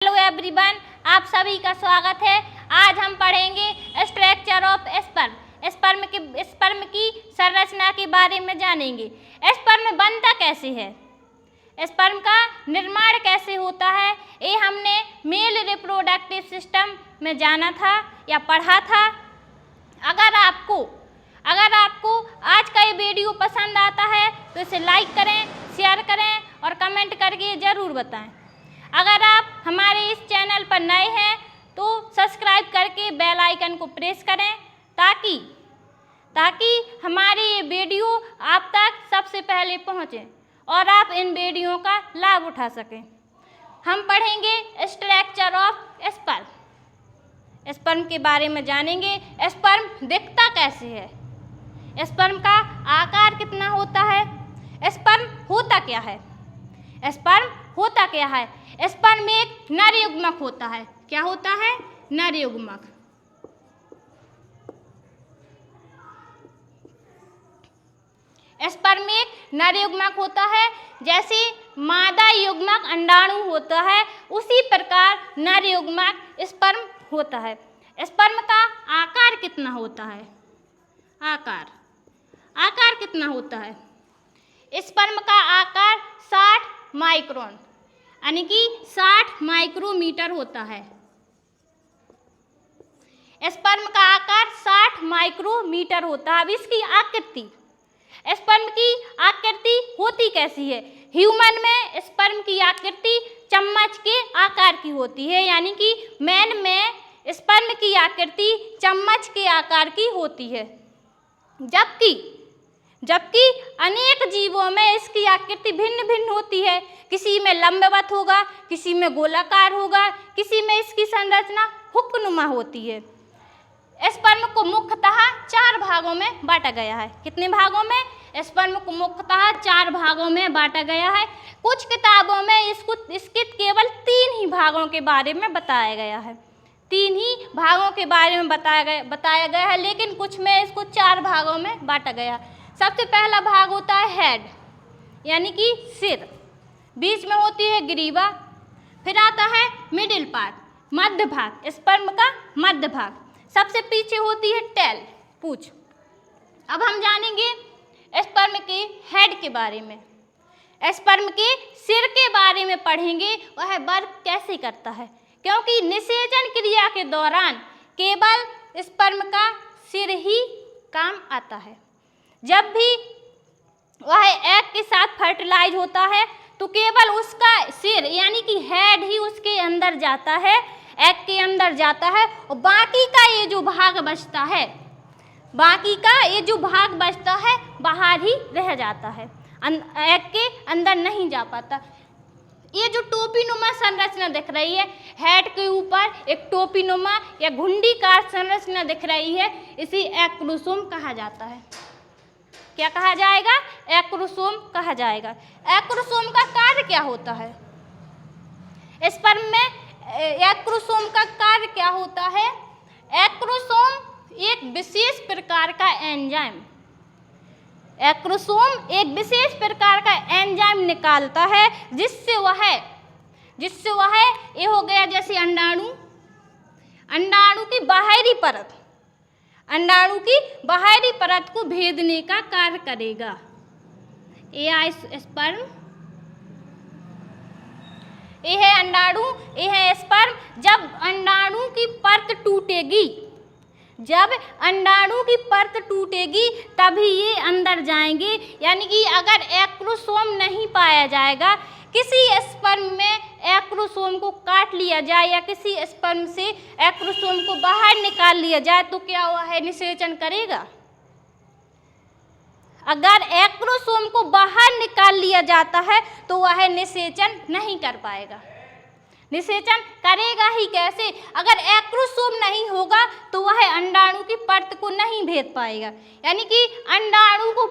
Hello everyone, आप सभी का स्वागत है। आज हम पढ़ेंगे स्ट्रक्चर ऑफ स्पर्म। स्पर्म की संरचना के बारे में जानेंगे। स्पर्म बनता कैसे है, स्पर्म का निर्माण कैसे होता है, ये हमने मेल रिप्रोडक्टिव सिस्टम में जाना था या पढ़ा था। अगर आपको आज का ये वीडियो पसंद आता है तो इसे लाइक करें, शेयर करें और कमेंट करके ज़रूर बताएं। अगर आप हमारे इस चैनल पर नए हैं तो सब्सक्राइब करके बेल आइकन को प्रेस करें ताकि हमारी ये वीडियो आप तक सबसे पहले पहुंचे और आप इन वीडियो का लाभ उठा सकें। हम पढ़ेंगे स्ट्रक्चर ऑफ स्पर्म। स्पर्म के बारे में जानेंगे। स्पर्म दिखता कैसे है, स्पर्म का आकार कितना होता है, स्पर्म होता क्या है। स्पर्म होता क्या है? स्पर्म में एक नर युग्मक होता है। क्या होता है? नर युग्मक। स्पर्म में एक नर युग्मक होता है। जैसे मादा युग्मक अंडाणु होता है, उसी प्रकार नर युग्मक स्पर्म होता है। स्पर्म का आकार कितना होता है? आकार कितना होता है? स्पर्म का आकार 60 माइक्रोन यानी कि 60 माइक्रोमीटर होता है। स्पर्म का आकार 60 माइक्रोमीटर होता है। अब इसकी आकृति, स्पर्म की आकृति होती कैसी है? ह्यूमन में स्पर्म की आकृति चम्मच के आकार की होती है, यानी कि मैन में स्पर्म की आकृति चम्मच के आकार की होती है। जबकि अनेक जीवों में इसकी आकृति भिन्न भिन्न होती है। किसी में लंबवत होगा, किसी में गोलाकार होगा, किसी में इसकी संरचना हुक्नुमा होती है। स्पर्म को मुख्यतः 4 भागों में बांटा गया है। कितने भागों में? स्पर्म को मुख्यतः 4 भागों में बांटा गया है। कुछ किताबों में इसके केवल 3 ही भागों के बारे में बताया गया है। 3 ही भागों के बारे में बताया गया है, लेकिन कुछ में इसको 4 भागों में बांटा गया है। सबसे पहला भाग होता है हेड, यानी कि सिर। बीच में होती है ग्रीवा। फिर आता है मिडिल पार्ट, मध्य भाग, स्पर्म का मध्य भाग। सबसे पीछे होती है टेल, पूंछ। अब हम जानेंगे स्पर्म के हेड के बारे में। स्पर्म के सिर के बारे में पढ़ेंगे, वह वर्क कैसे करता है, क्योंकि निषेचन क्रिया के दौरान केवल स्पर्म का सिर ही काम आता है। जब भी वह एग के साथ फर्टिलाइज होता है तो केवल उसका सिर यानी कि हेड ही उसके अंदर जाता है, एग के अंदर जाता है, और बाकी का ये जो भाग बचता है बाहर ही रह जाता है, एग के अंदर नहीं जा पाता। ये जो टोपीनुमा संरचना दिख रही है, हेड के ऊपर एक टोपीनुमा या घुंडीकार संरचना दिख रही है, इसी एक्रोसोम कहा जाता है। क्या कहा जाएगा? एक्रोसोम कहा जाएगा। एक्रोसोम का कार्य क्या होता है? स्पर्म में एक्रोसोम का कार्य क्या होता है? एक्रोसोम एक विशेष प्रकार का एंजाइम निकालता है, जिससे वह ये हो गया जैसे अंडाणु की बाहरी परत को भेदने का कार्य करेगा। ये स्पर्म, ये है अंडाणु, ये है स्पर्म। जब अंडाणु की परत टूटेगी तभी ये अंदर जाएंगे। यानी कि अगर एक्रोसोम नहीं पाया जाएगा, किसी स्पर्म में एक्रोसोम को काट लिया जाए या किसी स्पर्म से एक्रोसोम को बाहर निकाल लिया जाए तो क्या हुआ है? निषेचन करेगा। अगर एक्रोसोम को बाहर निकाल लिया जाता है तो वह निषेचन नहीं कर पाएगा। निषेचन करेगा ही कैसे? अगर एक्रोसोम नहीं होगा तो वह अंडाणु की परत को नहीं भेद पाएगा। यानी कि अंडाणु के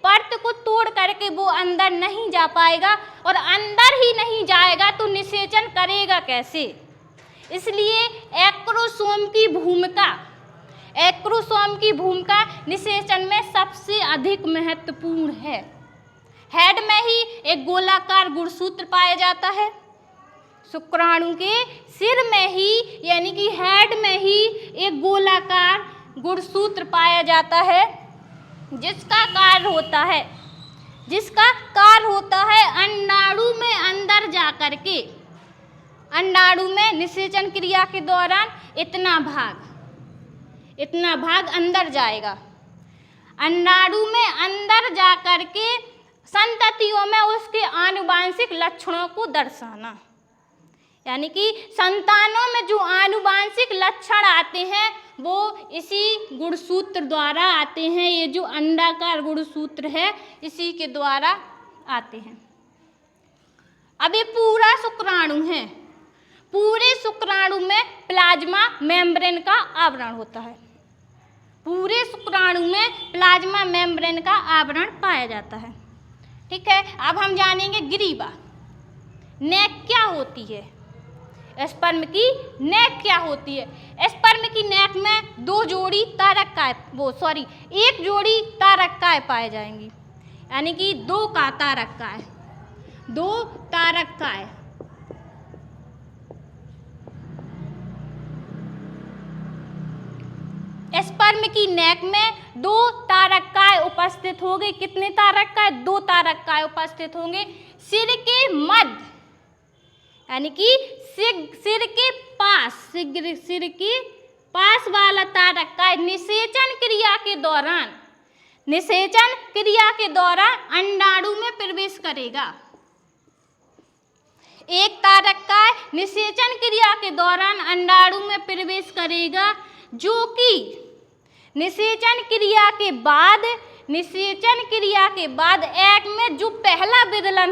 परत को तोड़ करके वो अंदर नहीं जा पाएगा, और अंदर ही नहीं जाएगा तो निषेचन करेगा कैसे? इसलिए एक्रोसोम की भूमिका निषेचन में सबसे अधिक महत्वपूर्ण है। हेड में ही एक गोलाकार गुणसूत्र पाया जाता है। शुक्राणु के सिर में ही यानी कि हेड में ही एक गोलाकार गुणसूत्र पाया जाता है, जिसका कार्य होता है अंडाणु में अंदर जा करके, अंडाणु में निषेचन क्रिया के दौरान इतना भाग अंदर जाएगा। अंडाणु में अंदर जा करके संततियों में उसके आनुवांशिक लक्षणों को दर्शाना, यानी कि संतानों में जो आनुवांशिक लक्षण आते हैं वो इसी गुणसूत्र द्वारा आते हैं। ये जो अंडाकार गुणसूत्र है इसी के द्वारा आते हैं। अब ये पूरा शुक्राणु है, पूरे शुक्राणु में प्लाज्मा मेम्ब्रेन का आवरण होता है, पूरे शुक्राणु में प्लाज्मा मेम्ब्रेन का आवरण पाया जाता है। ठीक है, अब हम जानेंगे ग्रीवा, नेक क्या होती है, स्पर्म की नेक क्या होती है। स्पर्म की नेक में एक जोड़ी तारकाएं पाए जाएंगी, यानी कि दो तारकाएं। स्पर्म की नेक में 2 तारकाएं उपस्थित होंगे। कितने तारकाएं? 2 तारकाएं उपस्थित होंगे। सिर के मध्य यानी कि सिर के पास वाला तारका निषेचन क्रिया के दौरान अंडाणु में प्रवेश करेगा। एक तारका निषेचन क्रिया के दौरान अंडाणु में प्रवेश करेगा, जो कि निषेचन क्रिया के बाद एग में जो पहला विदलन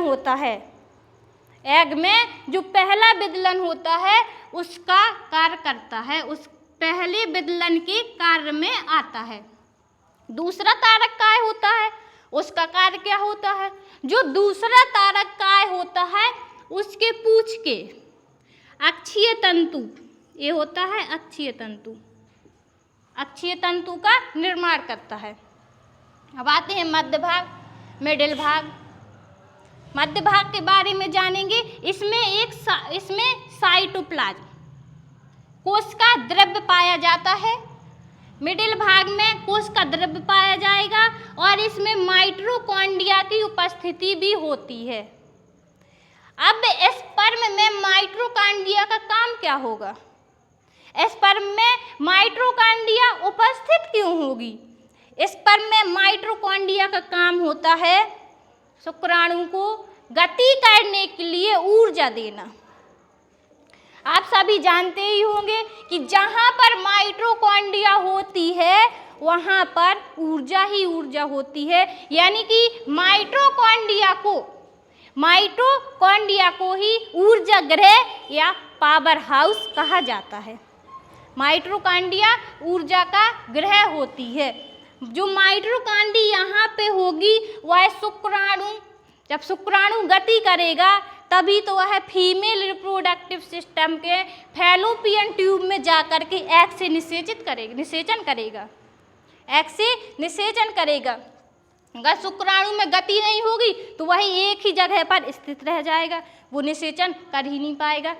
होता है उसका कार्य करता है, उस पहले विदलन के कार्य में आता है। दूसरा तारक काय होता है, उसका कार्य क्या होता है? जो दूसरा तारक काय होता है उसके पूंछ के अक्षीय तंतु, ये होता है अक्षीय तंतु का निर्माण करता है। अब आते हैं मध्य भाग, मिडिल भाग। मध्य भाग के बारे में जानेंगे। इसमें साइटोप्लाज्म कोश का द्रव्य पाया जाता है। मिडिल भाग में कोश का द्रव्य पाया जाएगा और इसमें माइटोकॉन्ड्रिया की उपस्थिति भी होती है। अब स्पर्म में माइटोकॉन्ड्रिया का काम क्या होगा? स्पर्म में माइटोकॉन्ड्रिया उपस्थित क्यों होगी? स्पर्म में माइटोकॉन्ड्रिया का काम होता है शुक्राणु को गति करने के लिए ऊर्जा देना। आप सभी जानते ही होंगे कि जहाँ पर माइटोकॉन्ड्रिया होती है वहाँ पर ऊर्जा ही ऊर्जा होती है, यानी कि माइटोकॉन्ड्रिया को ही ऊर्जा गृह या पावर हाउस कहा जाता है। माइटोकॉन्ड्रिया ऊर्जा का गृह होती है। जो माइटोकॉन्ड्रिया यहाँ पे होगी वह जब शुक्राणु गति करेगा तभी तो वह फीमेल रिप्रोडक्टिव सिस्टम के फैलोपियन ट्यूब में जाकर के एग से निषेचन करेगा। अगर शुक्राणु में गति नहीं होगी तो वही एक ही जगह पर स्थित रह जाएगा, वो निषेचन कर ही नहीं पाएगा।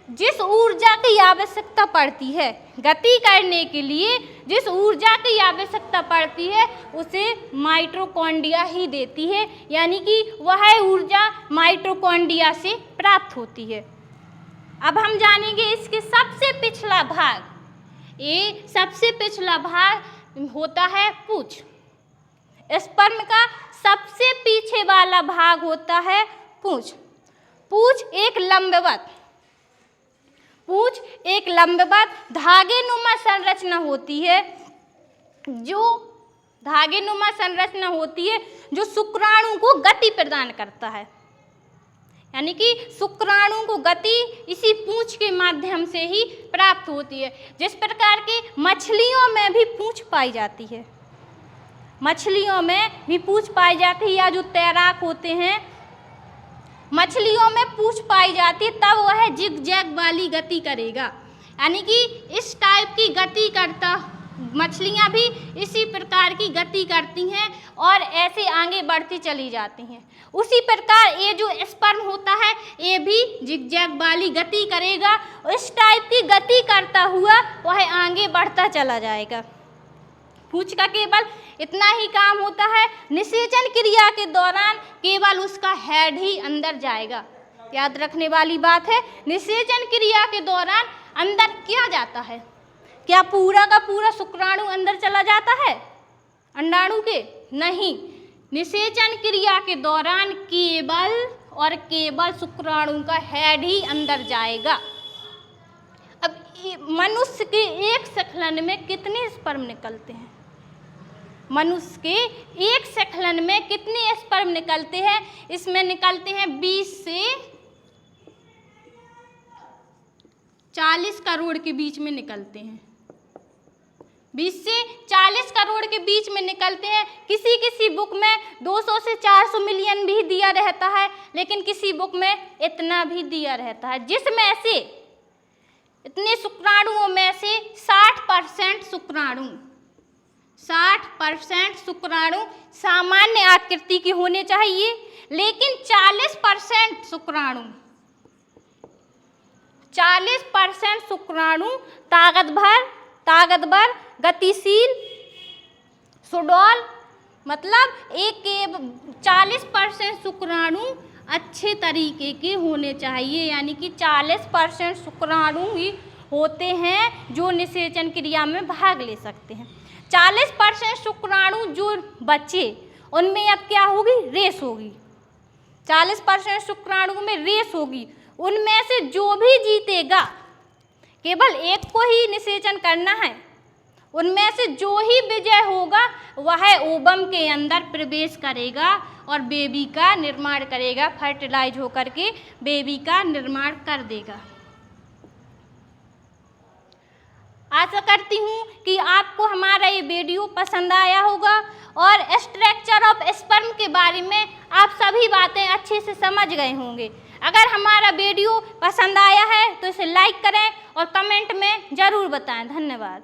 जिस ऊर्जा की आवश्यकता पड़ती है गति करने के लिए, जिस ऊर्जा की आवश्यकता पड़ती है उसे माइटोकॉन्ड्रिया ही देती है, यानी कि वह ऊर्जा माइटोकॉन्ड्रिया से प्राप्त होती है। अब हम जानेंगे इसके सबसे पिछला भाग। ये सबसे पिछला भाग होता है पूंछ। स्पर्म का सबसे पीछे वाला भाग होता है पूंछ। पूंछ एक लंबवत धागेनुमा संरचना होती है, जो शुक्राणु को गति प्रदान करता है। यानी कि शुक्राणु को गति इसी पूंछ के माध्यम से ही प्राप्त होती है। जिस प्रकार की मछलियों में भी पूंछ पाई जाती है, या जो तैराक होते हैं मछलियों में पूंछ पाई जाती है, तब वह जिग जैग वाली गति करेगा। यानी कि इस टाइप की गति करता मछलियाँ भी इसी प्रकार की गति करती हैं और ऐसे आगे बढ़ती चली जाती हैं। उसी प्रकार ये जो स्पर्म होता है ये भी जिगजैग वाली गति करेगा और इस टाइप की गति करता हुआ वह आगे बढ़ता चला जाएगा। पूंछ का केवल इतना ही काम होता है, निषेचन क्रिया के दौरान केवल उसका हेड ही अंदर जाएगा। याद रखने वाली बात है, निषेचन क्रिया के दौरान अंदर क्या जाता है? क्या पूरा का पूरा शुक्राणु अंदर चला जाता है अंडाणु के? नहीं, निषेचन क्रिया के दौरान केवल और केवल शुक्राणु का हेड ही अंदर जाएगा। अब मनुष्य के एक स्खलन में कितने स्पर्म निकलते हैं? मनुष्य के एक स्खलन में कितने स्पर्म निकलते हैं? इसमें निकलते हैं 20 से 40 करोड़ के बीच में निकलते हैं। 20 से 40 करोड़ के बीच में निकलते हैं। किसी किसी बुक में 200 से 400 मिलियन भी दिया रहता है, लेकिन किसी बुक में इतना भी दिया रहता है, जिसमें से इतने शुक्राणुओं में से 60% शुक्राणु सामान्य आकृति के होने चाहिए, लेकिन 40% शुक्राणु ताकतवर, गतिशील, सुडौल, मतलब एक 40% शुक्राणु अच्छे तरीके के होने चाहिए। यानी कि 40% शुक्राणु ही होते हैं जो निषेचन क्रिया में भाग ले सकते हैं। 40% शुक्राणु जो बचे उनमें अब क्या होगी? रेस होगी। 40% शुक्राणु में रेस होगी। उनमें से जो भी जीतेगा, केवल एक को ही निषेचन करना है, उनमें से जो ही विजय होगा वह ओवम के अंदर प्रवेश करेगा और बेबी का निर्माण करेगा, फर्टिलाइज होकर के बेबी का निर्माण कर देगा। आशा करती हूँ कि आपको हमारा ये वीडियो पसंद आया होगा और स्ट्रक्चर ऑफ स्पर्म के बारे में आप सभी बातें अच्छे से समझ गए होंगे। अगर हमारा वीडियो पसंद आया है तो इसे लाइक करें और कमेंट में ज़रूर बताएं। धन्यवाद।